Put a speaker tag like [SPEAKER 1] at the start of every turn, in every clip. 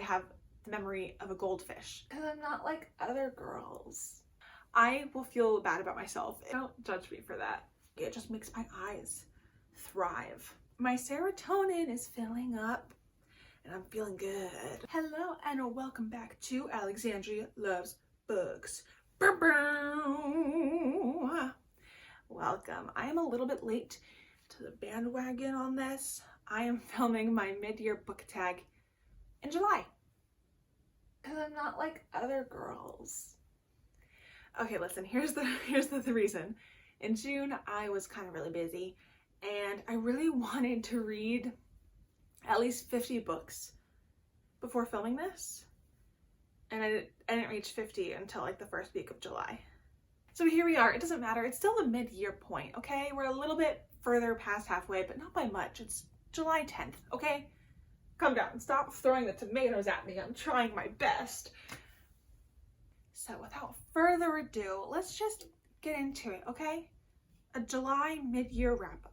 [SPEAKER 1] have the memory of a goldfish because I'm not like other girls. I will feel bad about myself. Don't judge me for that. It just makes my eyes thrive. My serotonin is filling up and I'm feeling good. Hello and welcome back to Alexandria Loves Books. Welcome. I am a little bit late to the bandwagon on this. I am filming my mid-year book tag in July because I'm not like other girls. Okay, listen, here's the reason. In June, I was kind of really busy and I really wanted to read at least 50 books before filming this. And I didn't reach 50 until like the first week of July. So here we are. It doesn't matter. It's still the mid-year point, okay? We're a little bit further past halfway, but not by much. It's July 10th, okay? Calm down. Stop throwing the tomatoes at me. I'm trying my best. So without further ado, let's just get into it, okay? A July mid-year wrap-up.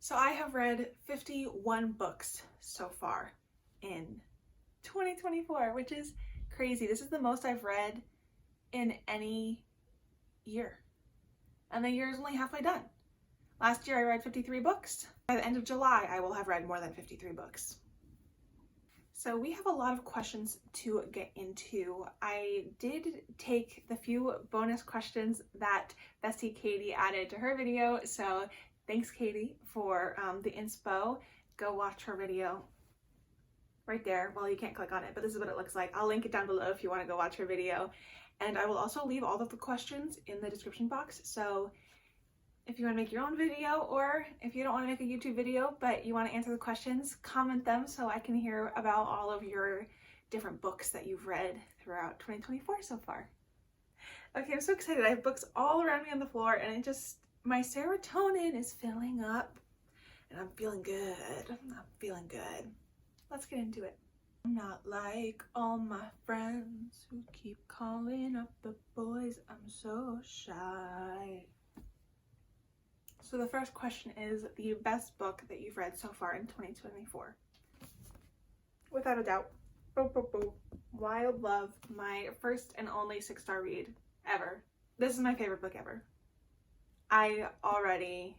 [SPEAKER 1] So I have read 51 books so far in 2024, which is crazy. This is the most I've read in any year. And the year is only halfway done. Last year I read 53 books. By the end of July, I will have read more than 53 books. So we have a lot of questions to get into. I did take the few bonus questions that Bestie Katie added to her video. So thanks, Katie, for the inspo. Go watch her video right there. Well, you can't click on it, but this is what it looks like. I'll link it down below if you want to go watch her video. And I will also leave all of the questions in the description box. So if you want to make your own video, or if you don't want to make a YouTube video, but you want to answer the questions, comment them so I can hear about all of your different books that you've read throughout 2024 so far. Okay, I'm so excited. I have books all around me on the floor and my serotonin is filling up and I'm feeling good. I'm feeling good. Let's get into it. I'm not like all my friends who keep calling up the boys. I'm so shy. So the first question is the best book that you've read so far in 2024. Without a doubt, Wild Love, my first and only 6-star read ever. This is my favorite book ever. I already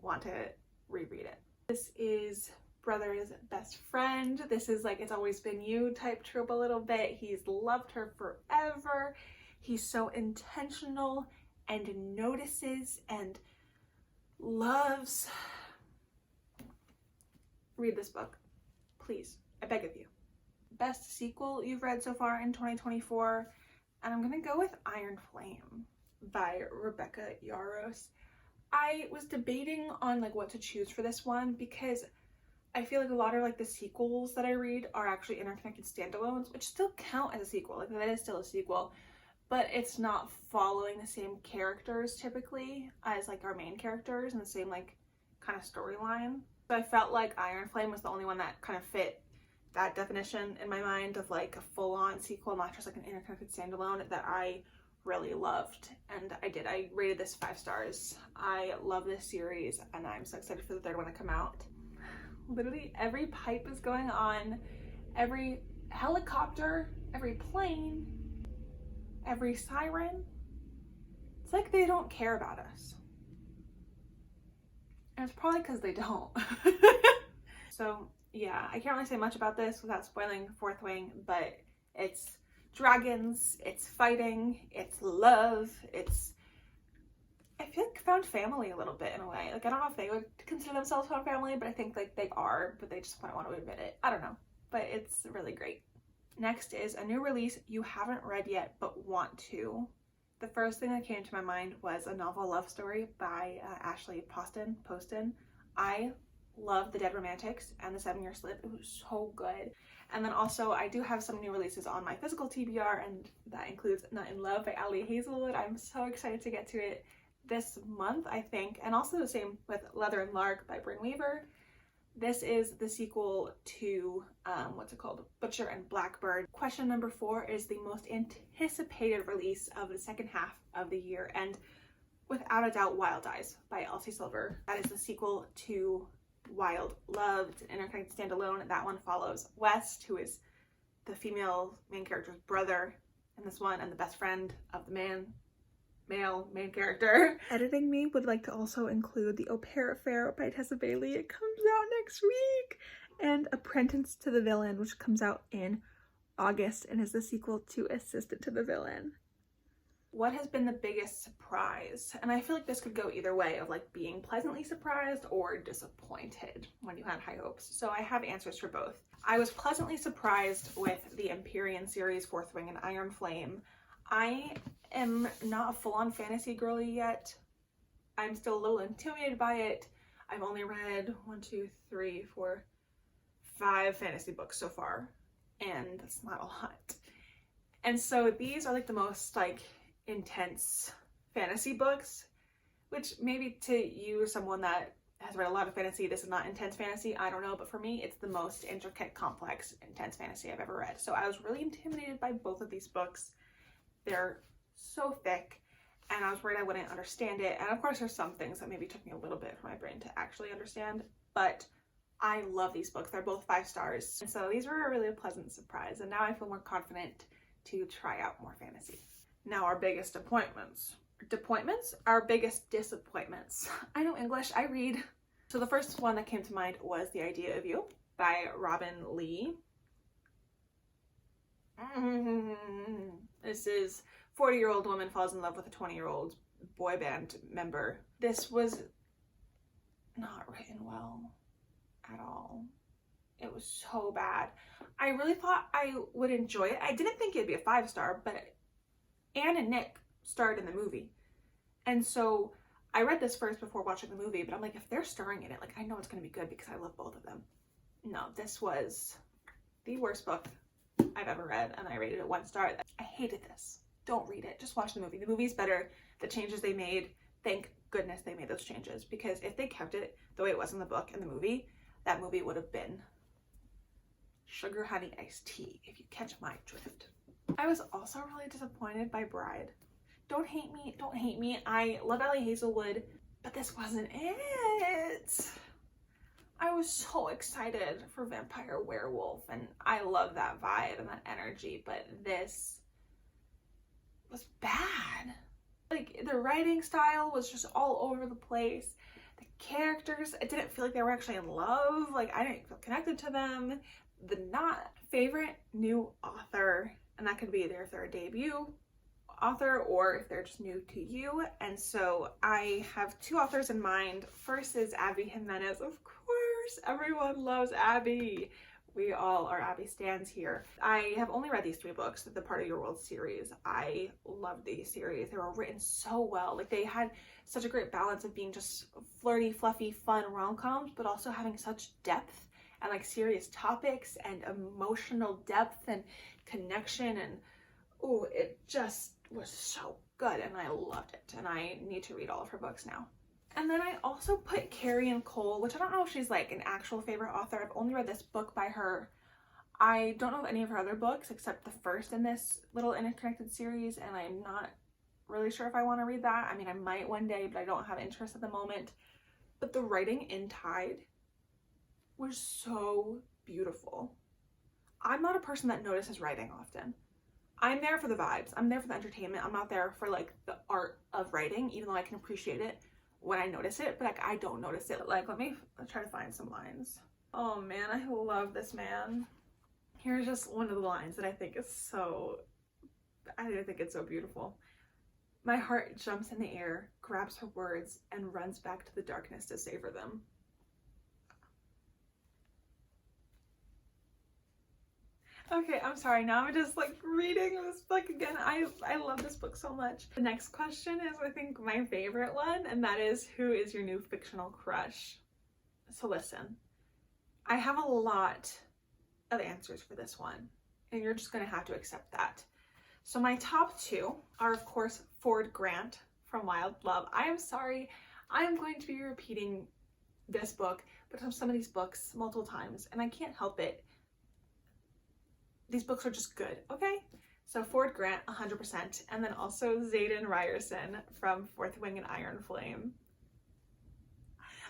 [SPEAKER 1] want to reread it. This is brother's best friend. This is like It's Always Been You type trope a little bit. He's loved her forever. He's so intentional and notices and loves. Read this book, please. I beg of you. Best sequel you've read so far in 2024, and I'm gonna go with Iron Flame by Rebecca Yarros. I was debating on like what to choose for this one because I feel like a lot of like the sequels that I read are actually interconnected standalones, which still count as a sequel. Like that is still a sequel, but it's not following the same characters typically as like our main characters and the same like kind of storyline. So I felt like Iron Flame was the only one that kind of fit that definition in my mind of like a full-on sequel, not just like an interconnected standalone, that I really loved. And I did. I rated this 5 stars. I love this series and I'm so excited for the third one to come out. Literally every pipe is going on, every helicopter, every plane, every siren. It's like they don't care about us. And it's probably because they don't. So yeah, I can't really say much about this without spoiling Fourth Wing, but it's dragons, it's fighting, it's love, I feel like found family a little bit in a way. Like I don't know if they would consider themselves found family, but I think like they are, but they just might want to admit it. I don't know, but it's really great. Next is a new release you haven't read yet but want to. The first thing that came to my mind was a novel love story by Ashley Poston. I love The Dead Romantics and The 7-Year Slip. It was so good. And then also I do have some new releases on my physical TBR, and that includes Not in Love by Ali Hazelwood. I'm so excited to get to it this month, I think. And also the same with Leather and Lark by Bryn Weaver. This is the sequel to, Butcher and Blackbird. Question number 4 is the most anticipated release of the second half of the year, and without a doubt, Wild Eyes by Elsie Silver. That is the sequel to Wild Love, it's an interconnected standalone. That one follows West, who is the female main character's brother in this one, and the best friend of the male main character. Editing me would like to also include The Au Pair Affair by Tessa Bailey. It comes out next week. And Apprentice to the Villain, which comes out in August and is the sequel to Assistant to the Villain. What has been the biggest surprise? And I feel like this could go either way, of like being pleasantly surprised or disappointed when you had high hopes. So I have answers for both. I was pleasantly surprised with the Empyrean series, Fourth Wing and Iron Flame. I am not a full-on fantasy girly yet. I'm still a little intimidated by it. I've only read 5 fantasy books so far, and that's not a lot. And so these are like the most like intense fantasy books, which maybe to you, someone that has read a lot of fantasy, this is not intense fantasy, I don't know, but for me it's the most intricate, complex, intense fantasy I've ever read. So I was really intimidated by both of these books. They're so thick, and I was worried I wouldn't understand it. And of course there's some things that maybe took me a little bit for my brain to actually understand, but I love these books. They're both 5 stars. And so these were a really pleasant surprise, and now I feel more confident to try out more fantasy. Now our biggest appointments. Our biggest disappointments. I know English, I read. So the first one that came to mind was The Idea of You by Robin Lee. This is 40-year-old woman falls in love with a 20-year-old boy band member. This was not written well at all. It was so bad. I really thought I would enjoy it. I didn't think it'd be a 5-star, but Anne and Nick starred in the movie. And so I read this first before watching the movie, but I'm like, if they're starring in it, like I know it's gonna be good because I love both of them. No, this was the worst book I've ever read, and I rated it 1 star. I hated this. Don't read it, just watch the movie. The movie's better. The changes they made, thank goodness they made those changes, because if they kept it the way it was in the book and the movie, that movie would have been sugar honey iced tea, if you catch my drift. I was also really disappointed by Bride. Don't hate me, don't hate me. I love Allie Hazelwood, but this wasn't it. I was so excited for Vampire Werewolf, and I love that vibe and that energy, but this was bad. Like, the writing style was just all over the place. The characters, I didn't feel like they were actually in love. Like, I didn't feel connected to them. The not favorite new author, and that could be either if they're a debut author or if they're just new to you. And so I have 2 authors in mind. First is Abby Jimenez. Of course, everyone loves Abby. We all are Abby stans here. I have only read these 3 books, the Part of Your World series. I love these series. They were written so well. Like, they had such a great balance of being just flirty, fluffy, fun rom-coms, but also having such depth and like serious topics and emotional depth and connection, and oh, it just was so good, and I loved it, and I need to read all of her books now. And then I also put Carrie and Cole, which I don't know if she's like an actual favorite author. I've only read this book by her. I don't know any of her other books except the first in this little interconnected series, and I'm not really sure if I want to read that. I mean, I might one day, but I don't have interest at the moment. But the writing in Tide was so beautiful. I'm not a person that notices writing often. I'm there for the vibes. I'm there for the entertainment. I'm not there for like the art of writing, even though I can appreciate it when I notice it, but like I don't notice it. Like, let's try to find some lines. Oh man, I love this man. Here's just one of the lines that I think is so, I think it's so beautiful. My heart jumps in the air, grabs her words, and runs back to the darkness to savor them. Okay, I'm sorry, now I'm just like reading this book again. I love this book so much. The next question is, I think, my favorite one, and that is, who is your new fictional crush? So listen, I have a lot of answers for this one, and you're just gonna have to accept that. So my top 2 are, of course, Ford Grant from Wild Love. I am sorry, I am going to be repeating this book, but some of these books multiple times, and I can't help it. These books are just good, okay? So Ford Grant, 100%, and then also Xaden Ryerson from Fourth Wing and Iron Flame.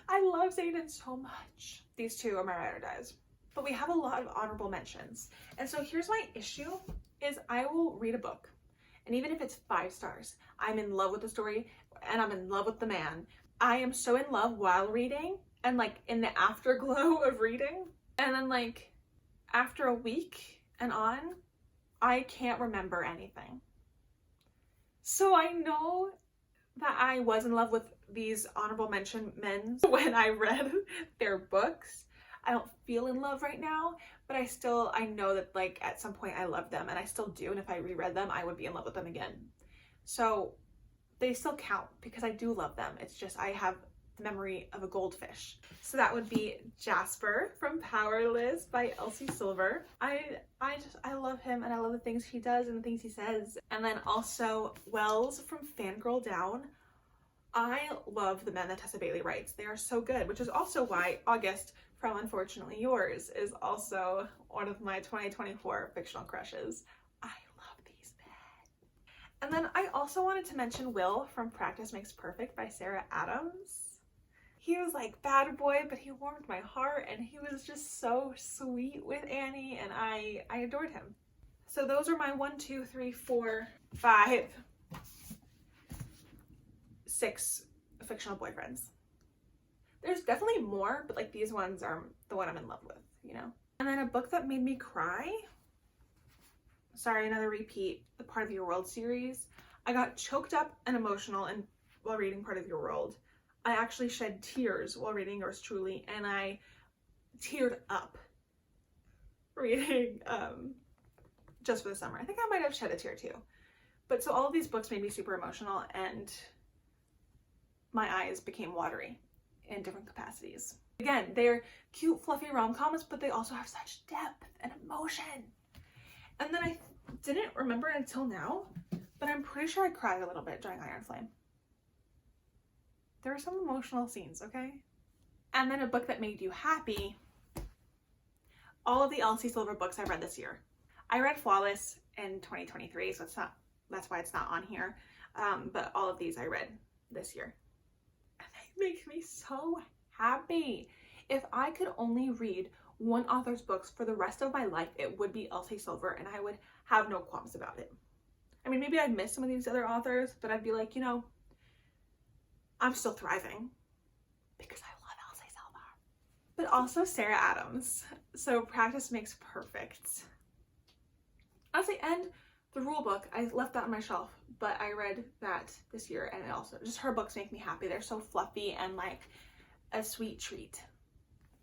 [SPEAKER 1] I love Xaden so much. These two are my ride or dies. But we have a lot of honorable mentions. And so here's my issue is I will read a book. And even if it's 5 stars, I'm in love with the story and I'm in love with the man. I am so in love while reading and like in the afterglow of reading. And then like after a week and on, I can't remember anything. So I know that I was in love with these honorable mention men when I read their books. I don't feel in love right now, but I know that like at some point I loved them and I still do. And if I reread them, I would be in love with them again. So they still count because I do love them. It's just I have the memory of a goldfish. So that would be Jasper from Powerless by Elsie Silver. I love him and I love the things he does and the things he says. And then also Wells from Fangirl Down. I love the men that Tessa Bailey writes. They are so good, which is also why August from Unfortunately Yours is also one of my 2024 fictional crushes. I love these men. And then I also wanted to mention Will from Practice Makes Perfect by Sarah Adams. He was like bad boy, but he warmed my heart and he was just so sweet with Annie and I adored him. So those are my 1, 2, 3, 4, 5, 6 fictional boyfriends. There's definitely more, but like these ones are the one I'm in love with, you know? And then a book that made me cry. Sorry, another repeat, the Part of Your World series. I got choked up and emotional while reading Part of Your World. I actually shed tears while reading Yours Truly, and I teared up reading Just for the Summer. I think I might have shed a tear too. But so all of these books made me super emotional and my eyes became watery in different capacities. Again, they're cute, fluffy rom-coms, but they also have such depth and emotion. And then I didn't remember until now, but I'm pretty sure I cried a little bit during Iron Flame. There were some emotional scenes, okay? And then a book that made you happy. All of the Elsie Silver books I read this year. I read Flawless in 2023, so that's why it's not on here. But all of these I read this year. Makes me so happy. If I could only read one author's books for the rest of my life, it would be Elsie Silver and I would have no qualms about it. I mean, maybe I'd miss some of these other authors, but I'd be like, you know, I'm still thriving because I love Elsie Silver. But also Sarah Adams. So Practice Makes Perfect. Honestly, and the rule book, I left that on my shelf, but I read that this year and it also, just her books make me happy. They're so fluffy and like a sweet treat.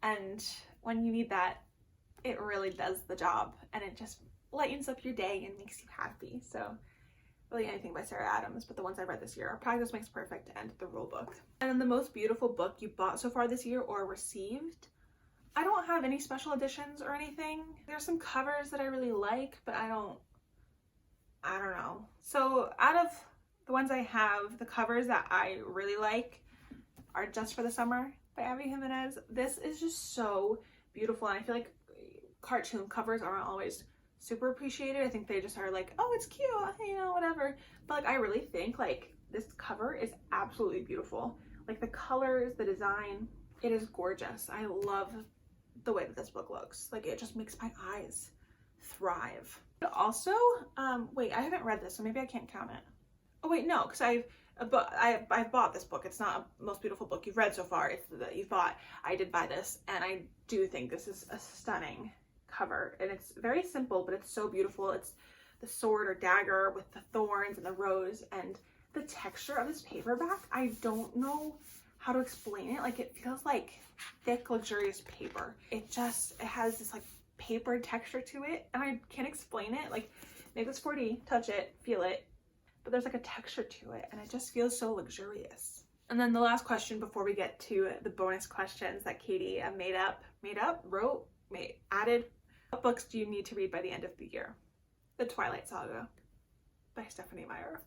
[SPEAKER 1] And when you need that, it really does the job and it just lightens up your day and makes you happy. So really anything by Sarah Adams, but the ones I read this year are Practice Makes Perfect and the rule book. And then the most beautiful book you bought so far this year or received. I don't have any special editions or anything. There's some covers that I really like, but I don't know. So out of the ones I have, the covers that I really like are Just for the Summer by Abby Jimenez. This is just so beautiful and I feel like cartoon covers aren't always super appreciated. I think they just are like, oh, it's cute, you know, whatever. But like I really think like this cover is absolutely beautiful. Like the colors, the design, it is gorgeous. I love the way that this book looks. Like it just makes my eyes thrive. But also, wait, I haven't read this, so maybe I can't count it. Oh wait, no, because I've bought this book. It's not a most beautiful book you've read so far. It's that you've bought. I did buy this, and I do think this is a stunning cover, and it's very simple, but it's so beautiful. It's the sword or dagger with the thorns and the rose, and the texture of this paperback. I don't know how to explain it. Like it feels like thick, luxurious paper. It has this like paper texture to it and I can't explain it. Like maybe it's 4D, touch it, feel it, but there's like a texture to it and it just feels so luxurious. And then the last question before we get to the bonus questions that Katie added. What books do you need to read by the end of the year? The Twilight Saga by Stephanie Meyer.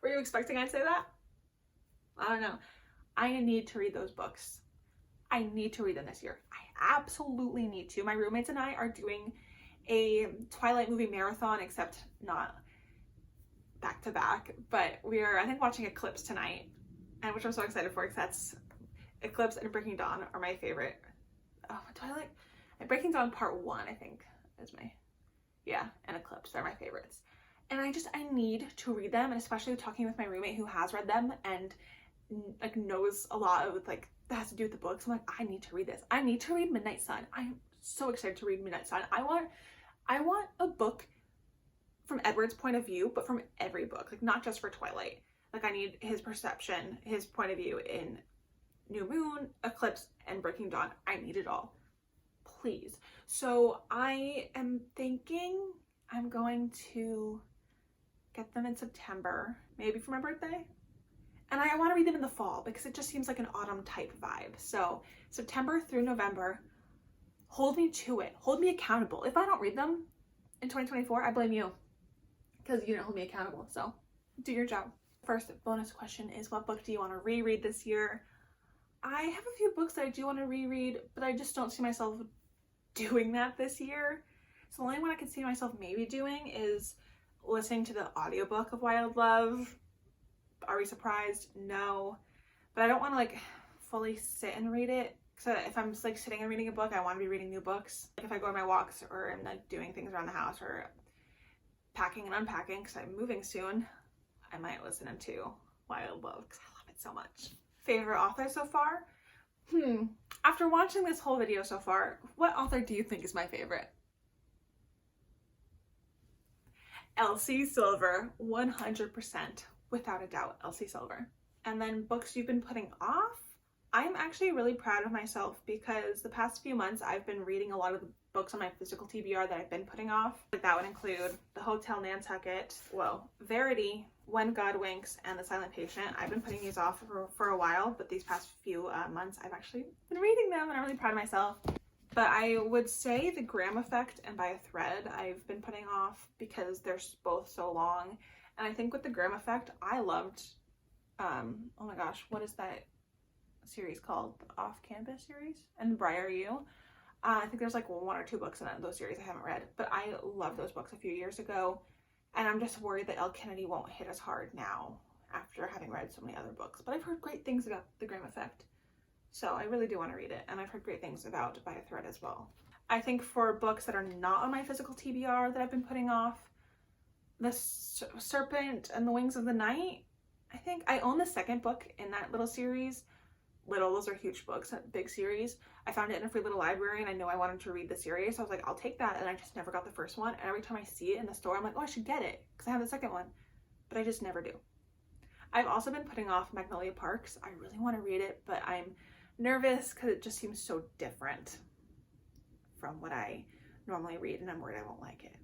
[SPEAKER 1] Were you expecting I'd say that? I don't know. I need to read those books. I need to read them this year. I absolutely need to. My roommates and I are doing a Twilight movie marathon, except not back to back, but we are, I think, watching Eclipse tonight, and which I'm so excited for because Eclipse and Breaking Dawn are my favorite. Oh, what do I like? Breaking Dawn Part 1, I think, is my, yeah, and Eclipse, they're my favorites. And I need to read them, and especially talking with my roommate who has read them and like knows a lot of like that has to do with the books. I'm like, I need to read this. I need to read Midnight Sun. I'm so excited to read Midnight Sun. I want a book from Edward's point of view, but from every book, like not just for Twilight. Like I need his perception, his point of view in New Moon, Eclipse, and Breaking Dawn. I need it all, please. So I am thinking I'm going to get them in September, maybe for my birthday. And I want to read them in the fall because it just seems like an autumn type vibe. So September through November, hold me to it. Hold me accountable. If I don't read them in 2024, I blame you because you didn't hold me accountable. So do your job. First bonus question is, what book do you want to reread this year? I have a few books that I do want to reread, but I just don't see myself doing that this year. So the only one I can see myself maybe doing is listening to the audiobook of Wild Love. Are we surprised? No. But I don't want to like fully sit and read it. So if I'm like sitting and reading a book, I want to be reading new books. Like if I go on my walks or I'm like doing things around the house or packing and unpacking because I'm moving soon, I might listen to Wild Love because I love it so much. Favorite author so far? After watching this whole video so far, what author do you think is my favorite? Elsie Silver, 100%, without a doubt, Elsie Silver. And then books you've been putting off? I'm actually really proud of myself because the past few months I've been reading a lot of the books on my physical TBR that I've been putting off. That would include The Hotel Nantucket, Verity, When God Winks, and The Silent Patient. I've been putting these off for a while, but these past few months I've actually been reading them and I'm really proud of myself. But I would say The Graham Effect and By a Thread I've been putting off because they're both so long. And I think with The Graham Effect, I loved, oh my gosh, what is that series called? The Off Campus series? And Briar You. I think there's like 1 or 2 books in those series I haven't read, but I loved those books a few years ago. And I'm just worried that Elle Kennedy won't hit as hard now after having read so many other books. But I've heard great things about The Graham Effect. So I really do want to read it. And I've heard great things about By a Thread as well. I think for books that are not on my physical TBR that I've been putting off, The Serpent and the Wings of the Night. I think I own the second book in that little series. Those are huge books, a big series. I found it in a free little library and I know I wanted to read the series. So I was like, I'll take that. And I just never got the first one. And every time I see it in the store, I'm like, oh, I should get it because I have the second one. But I just never do. I've also been putting off Magnolia Parks. I really want to read it, but I'm nervous because it just seems so different from what I normally read and I'm worried I won't like it.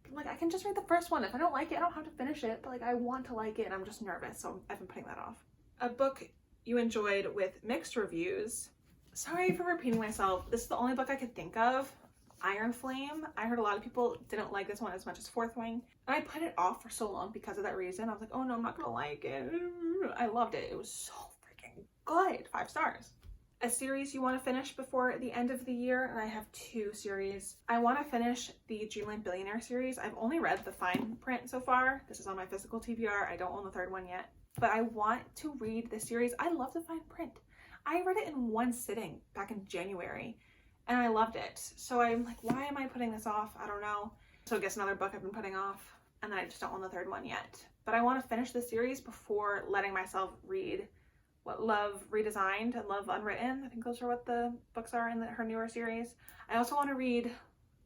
[SPEAKER 1] But like, I can just read the first one. If I don't like it, I don't have to finish it. But like, I want to like it and I'm just nervous. So I've been putting that off. A book you enjoyed with mixed reviews. Sorry for repeating myself. This is the only book I could think of. Iron Flame. I heard a lot of people didn't like this one as much as Fourth Wing. And I put it off for so long because of that reason. I was like, oh no, I'm not gonna like it. I loved it. It was so freaking good. 5 stars. A series you want to finish before the end of the year, and I have 2 series. I want to finish the Dreamland Billionaire series. I've only read the fine print so far. This is on my physical TBR. I don't own the 3rd one yet. But I want to read the series. I love the fine print. I read it in one sitting back in January and I loved it. So I'm like, why am I putting this off? I don't know. So I guess another book I've been putting off, and I just don't own the 3rd one yet. But I want to finish the series before letting myself read what Love Redesigned and Love Unwritten. I think those are what the books are in her newer series. I also want to read,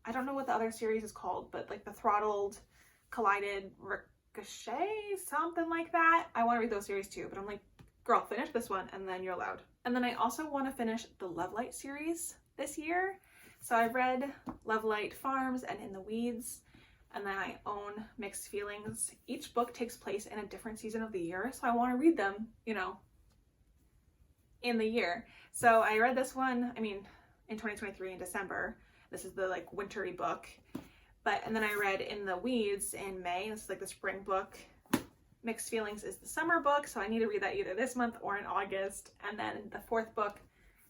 [SPEAKER 1] I don't know what the other series is called, but like the Throttled, Collided, Ricochet, something like that. I want to read those series too, but I'm like, girl, finish this one and then you're allowed. And then I also want to finish the Lovelight series this year. So I read Lovelight Farms and In the Weeds, and then I own Mixed Feelings. Each book takes place in a different season of the year, so I want to read them, you know, in the year. So I read this one, I mean, in 2023 in December. This is the like wintry book. And then I read In the Weeds in May. This is like the spring book. Mixed Feelings is the summer book, so I need to read that either this month or in August. And then the 4th book,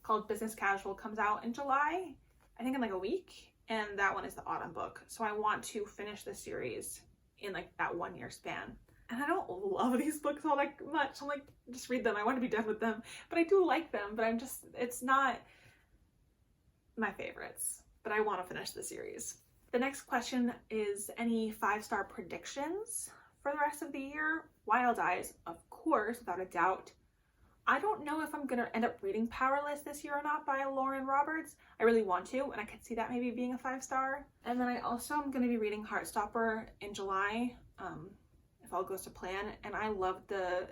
[SPEAKER 1] called Business Casual, comes out in July, I think in like a week, and that one is the autumn book. So I want to finish the series in like that 1 year span. And I don't love these books all that much. I'm like, just read them. I want to be done with them. But I do like them, but it's not my favorites. But I want to finish the series. The next question is any 5-star predictions for the rest of the year? Wild Eyes, of course, without a doubt. I don't know if I'm going to end up reading Powerless this year or not by Lauren Roberts. I really want to, and I could see that maybe being a 5-star. And then I also am going to be reading Heartstopper in July, if all goes to plan. And I love the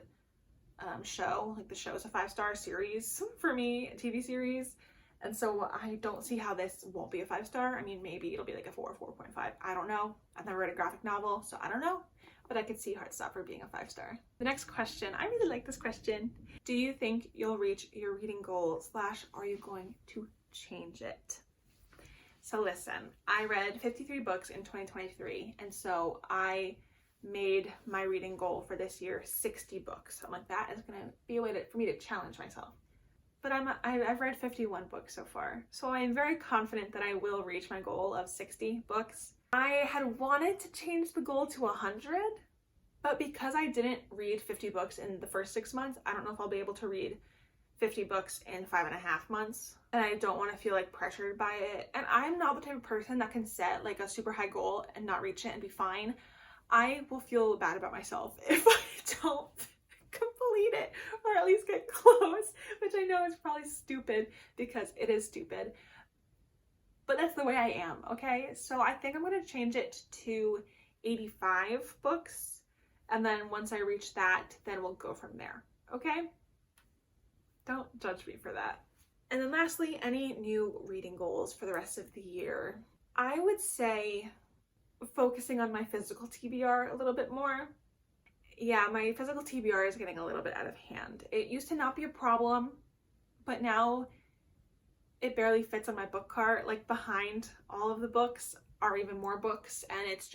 [SPEAKER 1] show. Like, the show is a 5-star series for me, a TV series. And so I don't see how this won't be a 5-star. I mean, maybe it'll be like a 4 or 4.5. I don't know. I've never read a graphic novel, so I don't know. But I could see Heartstopper being a 5-star. The next question, I really like this question. Do you think you'll reach your reading goal / are you going to change it? So listen, I read 53 books in 2023, and so I made my reading goal for this year 60 books. So I'm like, that is going to be a way for me to challenge myself. But I've read 51 books so far, so I am very confident that I will reach my goal of 60 books. I had wanted to change the goal to 100, but because I didn't read 50 books in the first 6 months, I don't know if I'll be able to read 50 books in 5.5 months, and I don't want to feel like pressured by it. And I'm not the type of person that can set like a super high goal and not reach it and be fine. I will feel bad about myself if I don't complete it, or at least get close, which I know is probably stupid because it is stupid, but that's the way I am, okay? So I think I'm going to change it to 85 books, and then once I reach that, then we'll go from there, okay? Don't judge me for that. And then lastly, any new reading goals for the rest of the year? I would say focusing on my physical TBR a little bit more. Yeah, my physical TBR is getting a little bit out of hand. It used to not be a problem, but now it barely fits on my book cart. Like, behind all of the books are even more books, and it's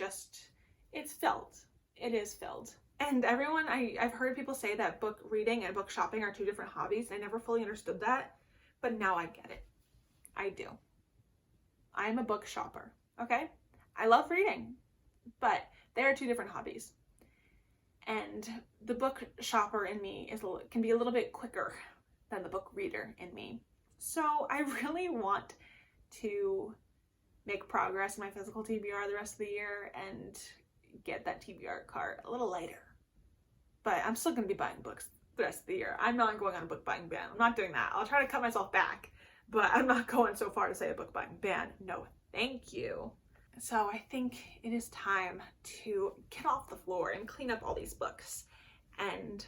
[SPEAKER 1] filled. It is filled. And everyone, I've heard people say that book reading and book shopping are 2 different hobbies, and I never fully understood that, but now I get it. I do. I'm a book shopper, okay? I love reading, but they are 2 different hobbies. And the book shopper in me can be a little bit quicker than the book reader in me. So I really want to make progress in my physical TBR the rest of the year and get that TBR cart a little lighter. But I'm still going to be buying books the rest of the year. I'm not going on a book buying ban. I'm not doing that. I'll try to cut myself back, but I'm not going so far to say a book buying ban. No, thank you. So I think it is time to get off the floor and clean up all these books and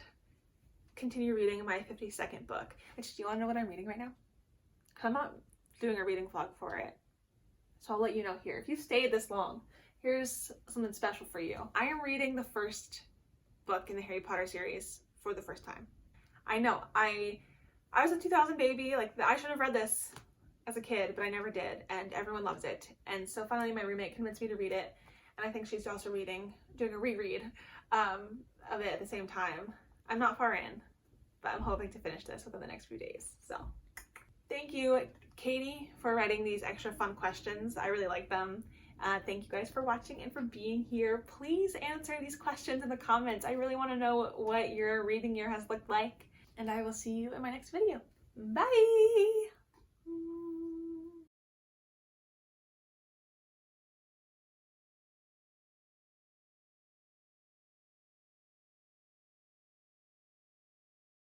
[SPEAKER 1] continue reading my 52nd book. Which, do you want to know what I'm reading right now? Because I'm not doing a reading vlog for it. So I'll let you know here. If you've stayed this long, here's something special for you. I am reading the first book in the Harry Potter series for the first time. I know, I was a 2000 baby. Like, I should have read this as a kid, but I never did, and everyone loves it. And so finally my roommate convinced me to read it, and I think she's also doing a reread of it at the same time. I'm not far in, but I'm hoping to finish this within the next few days. So thank you, Katie, for writing these extra fun questions. I really like them. Thank you guys for watching and for being here. Please answer these questions in the comments. I really want to know what your reading year has looked like, and I will see you in my next video. Bye!